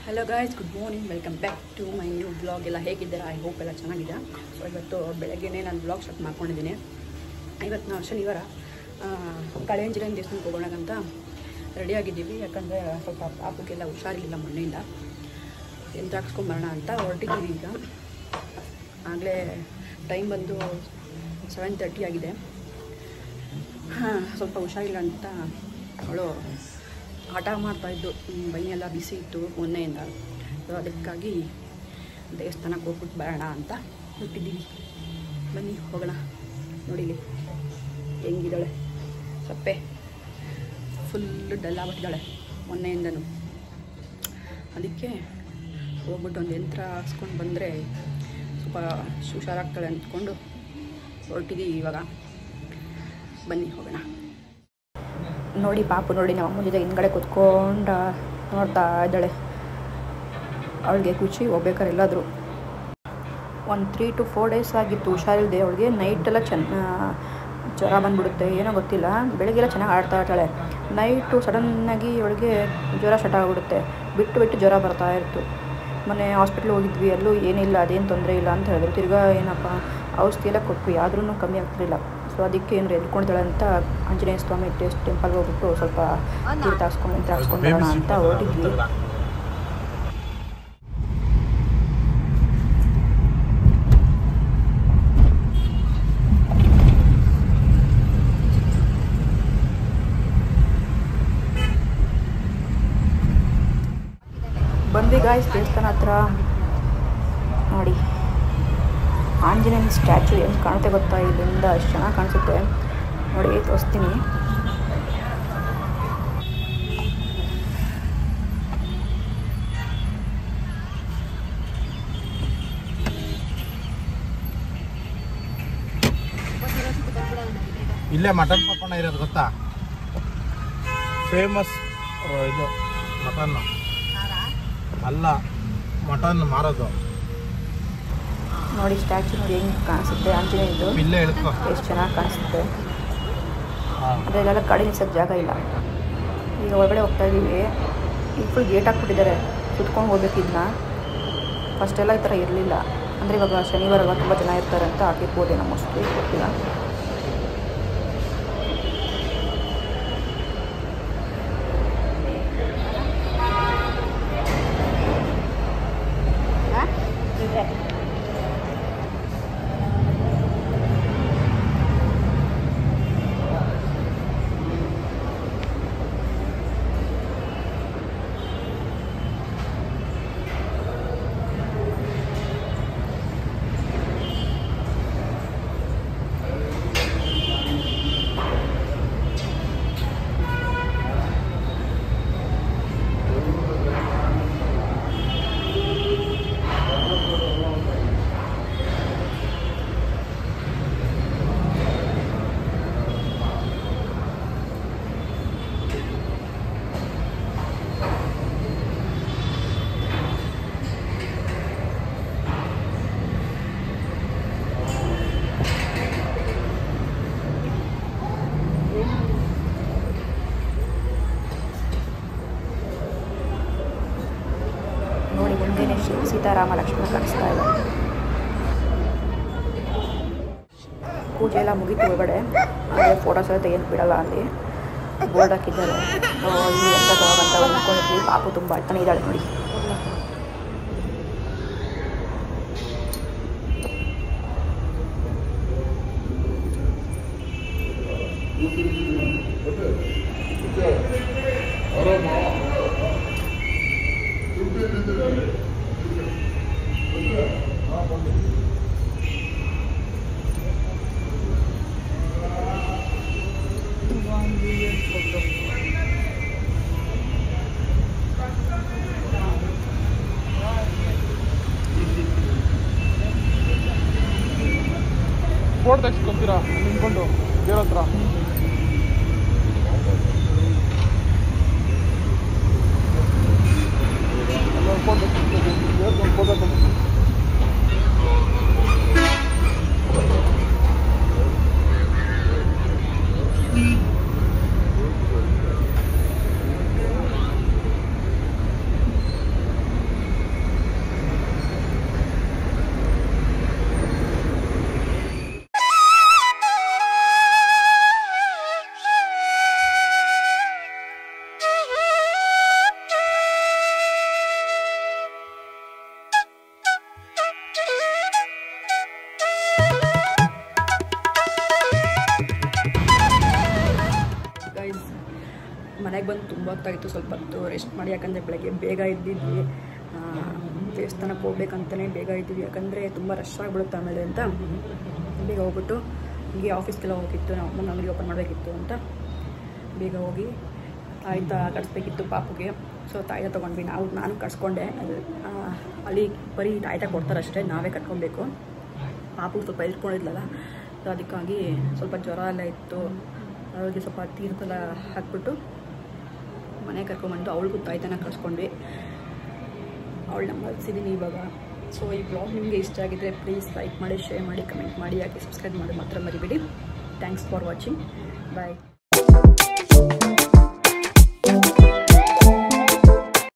Hello guys, good morning. Welcome back to my new blog. ಎಲ್ಲ ಹೇಗಿದ್ದೀರಾ? I hope ಎಲ್ಲ ಚೆನ್ನಾಗಿದೆ. ಸೊ ಇವತ್ತು ಬೆಳಗ್ಗೆನೇ ನಾನು ಬ್ಲಾಗ್ ಸ್ಟಾರ್ಟ್ ಮಾಡ್ಕೊಂಡಿದ್ದೀನಿ. ಇವತ್ತು ನಾವು ಶನಿವಾರ ಕಳೆಂಜಿನ ದೇವಸ್ಥಾನಕ್ಕೆ ಹೋಗೋಣಕ್ಕಂತ ರೆಡಿಯಾಗಿದ್ದೀವಿ. ಯಾಕಂದರೆ ಸ್ವಲ್ಪ ಪಾಪಕ್ಕೆಲ್ಲ ಹುಷಾರಿಲ್ಲ ಮೊನ್ನೆಯಿಂದ. ಯಂತ್ರ ಹಾಕ್ಸ್ಕೊಂಬರೋಣ ಅಂತ ಹೊರಟಿದ್ದೀವಿ. ಈಗ ಆಗಲೇ ಟೈಮ್ ಬಂದು 7:30 ಆಗಿದೆ. ಸ್ವಲ್ಪ ಹುಷಾರಿಲ್ಲ ಅಂತ ಅವಳು ಆಟ ಮಾಡ್ತಾಯಿದ್ದು. ಬೈನೆಲ್ಲ ಬಿಸಿ ಇತ್ತು ಮೊನ್ನೆಯಿಂದ. ಸೊ ಅದಕ್ಕಾಗಿ ದೇವಸ್ಥಾನಕ್ಕೆ ಹೋಗ್ಬಿಟ್ಟು ಬರೋಣ ಅಂತ ಹೊರಟಿದ್ದೀವಿ. ಬನ್ನಿ ಹೋಗೋಣ. ನೋಡಿಲಿ ಹೆಂಗಿದ್ದಾಳೆ, ಸಪ್ಪೆ ಫುಲ್ಲು ಡಲ್ ಆಗ್ಬಿಟ್ಟಿದ್ದಾಳೆ ಮೊನ್ನೆಯಿಂದನೂ. ಅದಕ್ಕೆ ಹೋಗ್ಬಿಟ್ಟು ಒಂದು ಯಂತ್ರ ಹಾಕ್ಸ್ಕೊಂಡು ಬಂದರೆ ಸ್ವಲ್ಪ ಹುಷಾರಾಗ್ತಾಳೆ ಅಂದ್ಕೊಂಡು ಹೊರಟಿದ್ದೀವಿ ಇವಾಗ. ಬನ್ನಿ ಹೋಗೋಣ. ನೋಡಿ ಪಾಪು ನೋಡಿ, ನಮ್ಮ ಅಮ್ಮನ ಜೊತೆ ಹಿಂದ್ಗಡೆ ಕೂತ್ಕೊಂಡು ನೋಡ್ತಾ ಇದ್ದಾಳೆ. ಅವಳಿಗೆ ಖುಷಿ ಹೋಗ್ಬೇಕಾದ್ರೆ ಎಲ್ಲಾದರೂ. ಒಂದು 3 to 4 days ಆಗಿತ್ತು ಹುಷಾರಿಲ್ಲದೆ ಅವಳಿಗೆ. ನೈಟೆಲ್ಲ ಜ್ವರ ಬಂದುಬಿಡುತ್ತೆ, ಏನೋ ಗೊತ್ತಿಲ್ಲ. ಬೆಳಗ್ಗೆಲ್ಲ ಚೆನ್ನಾಗಿ ಆಡ್ತಾ ಇರ್ತಾಳೆ. ನೈಟು ಸಡನ್ನಾಗಿ ಅವಳಿಗೆ ಜ್ವರ ಸ್ಟಾರ್ಟ್ ಆಗಿಬಿಡುತ್ತೆ. ಬಿಟ್ಟು ಜ್ವರ ಬರ್ತಾ ಇತ್ತು. ಮೊನ್ನೆ ಹಾಸ್ಪಿಟ್ಲಿಗೆ ಹೋಗಿದ್ವಿ, ಅಲ್ಲೂ ಏನಿಲ್ಲ, ಅದೇನು ತೊಂದರೆ ಇಲ್ಲ ಅಂತ ಹೇಳಿದ್ರು. ತಿರ್ಗಾ ಏನಪ್ಪ ಔಷಧಿ ಎಲ್ಲ ಕೊಟ್ವಿ, ಆದ್ರೂ ಕಮ್ಮಿ ಆಗ್ತಿರಲಿಲ್ಲ. ಸೊ ಅದಕ್ಕೆ ಏನು ಎದ್ಕೊಂಡಿದ್ದಾಳೆ ಅಂತ ಆಂಜನೇಯ ಸ್ವಾಮಿ ಟೆಂಪಲ್ಗೆ ಹೋಗ್ಬಿಟ್ಟು ಸ್ವಲ್ಪ ತೀರ್ಥ ಹಾಕ್ಸ್ಕೊಂಡು ಬರೋಣ ಅಂತ ಹೊರಟಿದ್ವಿ. ಬಂದ್ವಿ ಗಾಯ್ಸ್ ದೇವಸ್ಥಾನ ಹತ್ರ. ನೋಡಿ ಆಂಜನೇಯನ ಸ್ಟ್ಯಾಚು ಹೆಂಗೆ ಕಾಣುತ್ತೆ ಗೊತ್ತಾ? ಇಲ್ಲಿಂದ ಅಷ್ಟು ಚೆನ್ನಾಗಿ ಕಾಣಿಸುತ್ತೆ. ನೋಡಿ ತೋರಿಸ್ತೀನಿ. ಇಲ್ಲೇ ಮಟನ್ ಪಪ್ಪಣ್ಣ ಇರೋದು ಗೊತ್ತಾ? ಫೇಮಸ್ ಇದು ಮಟನ್ ಅಲ್ಲ, ಮಟನ್ ಮಾರೋದು. ನೋಡಿ ಸ್ಟ್ಯಾಚು ನೋಡಿ ಹೆಂಗೆ ಕಾಣಿಸುತ್ತೆ ಆಂಜನೇಯದು. ಇಲ್ಲೇ ಹೇಳ್ಕೊ, ಎಷ್ಟು ಚೆನ್ನಾಗಿ ಕಾಣಿಸುತ್ತೆ. ಅದರಲ್ಲೆಲ್ಲ ಗಾಡಿ ನಿಲ್ಸೋಕ್ಕೆ ಜಾಗ ಇಲ್ಲ. ಈಗ ಹೊರಗಡೆ ಹೋಗ್ತಾ ಇದ್ದೀವಿ. ಈಗ ಫುಲ್ ಗೇಟ್ ಹಾಕ್ಬಿಟ್ಟಿದ್ದಾರೆ, ಕುತ್ಕೊಂಡು ಹೋಗ್ಬೇಕು. ಇದನ್ನ ಫಸ್ಟೆಲ್ಲ ಈ ಥರ ಇರಲಿಲ್ಲ. ಅಂದರೆ ಇವಾಗ ಶನಿವಾರ ತುಂಬ ಜನ ಇರ್ತಾರೆ ಅಂತ ಹಾಕಿರ್ಬೋದೇನೋ, ಮೋಸ್ಟ್ಲಿ ಗೊತ್ತಿಲ್ಲ. ನೋಡಿ ಮುಂದೆನೇ ಸೀತಾರಾಮ ಲಕ್ಷ್ಮಣ ಕಾಣಿಸ್ತಾ ಇದೆ. ಪೂಜೆ ಎಲ್ಲ ಮುಗೀತು ಒಳಗಡೆ. ಆದರೆ ಫೋಟೋಸ್ ಎಲ್ಲ ತೆಗೆದು ಬಿಡಲ್ಲ ಅಲ್ಲಿ ಬೋರ್ಡ್ ಹಾಕಿದ್ದಾರೆ. ಇಲ್ಲಿ ಎಂತ ತಗೋಂತ ಅಂದ್ಕೊಂಡಿದ್ವಿ. ಪಾಪು ತುಂಬ ಅಳ್ತಾನೆ ಇದ್ದಾಳೆ ನೋಡಿ. ಫೋಟೋ ತೆಗೆಸ್ಕೊಂತೀರಾ ನಿಂತ್ಕೊಂಡು ದೇವ್ರ ಹತ್ರ? ಮನೆಗೆ ಬಂದು ತುಂಬ ಹೊತ್ತಾಗಿತ್ತು, ಸ್ವಲ್ಪ ಹೊತ್ತು ರೆಸ್ಟ್ ಮಾಡಿ. ಯಾಕಂದರೆ ಬೆಳಗ್ಗೆ ಬೇಗ ಇದ್ದಿದ್ವಿ, ದೇವಸ್ಥಾನಕ್ಕೆ ಹೋಗ್ಬೇಕಂತಲೇ ಬೇಗ ಇದ್ದಿದ್ವಿ. ಯಾಕಂದರೆ ತುಂಬ ರಶ್ ಆಗಿಬಿಡುತ್ತೆ ಆಮೇಲೆ ಅಂತ ಬೇಗ ಹೋಗ್ಬಿಟ್ಟು ಹೀಗೆ ಆಫೀಸ್ಗೆಲ್ಲ ಹೋಗಿತ್ತು, ನಾವು ಅಮ್ಮನ ಅಂಗಡಿ ಓಪನ್ ಮಾಡಬೇಕಿತ್ತು ಅಂತ ಬೇಗ ಹೋಗಿ ತಾಯ್ತ ಕಟ್ಸ್ಬೇಕಿತ್ತು ಪಾಪುಗೆ. ಸೊ ತಾಯ್ತ ತೊಗೊಂಡ್ವಿ, ನಾನು ಕಟ್ಸ್ಕೊಂಡೆ. ಅಲ್ಲಿ ಬರೀ ತಾಯ್ತ ಕೊಡ್ತಾರಷ್ಟೇ, ನಾವೇ ಕಟ್ಕೊಬೇಕು. ಪಾಪು ಸ್ವಲ್ಪ ಇಟ್ಕೊಂಡಿದ್ಲಲ್ಲ, ಸೊ ಅದಕ್ಕಾಗಿ ಸ್ವಲ್ಪ ಜ್ವರ ಎಲ್ಲ ಇತ್ತು. ಅವ್ರಿಗೆ ಸ್ವಲ್ಪ ತೀರ್ಥೆಲ್ಲ ಹಾಕ್ಬಿಟ್ಟು ಮನೆ ಕರ್ಕೊಂಡ್ಬಂದು ಅವಳಿಗೂ ತಾಯ್ತನ ಕಳ್ಸ್ಕೊಂಡ್ವಿ. ಅವಳನ್ನ ಮಲ್ಸಿದ್ದೀನಿ ಇವಾಗ. ಸೊ ಈ ಬ್ಲಾಗ್ ನಿಮಗೆ ಇಷ್ಟ ಆಗಿದ್ದರೆ ಪ್ಲೀಸ್ ಲೈಕ್ ಮಾಡಿ, ಶೇರ್ ಮಾಡಿ, ಕಮೆಂಟ್ ಮಾಡಿ, ಯಾಕೆ ಸಬ್ಸ್ಕ್ರೈಬ್ ಮಾಡಿ ಮಾತ್ರ ಮರಿಬೇಡಿ. Thanks for watching. ಬಾಯ್.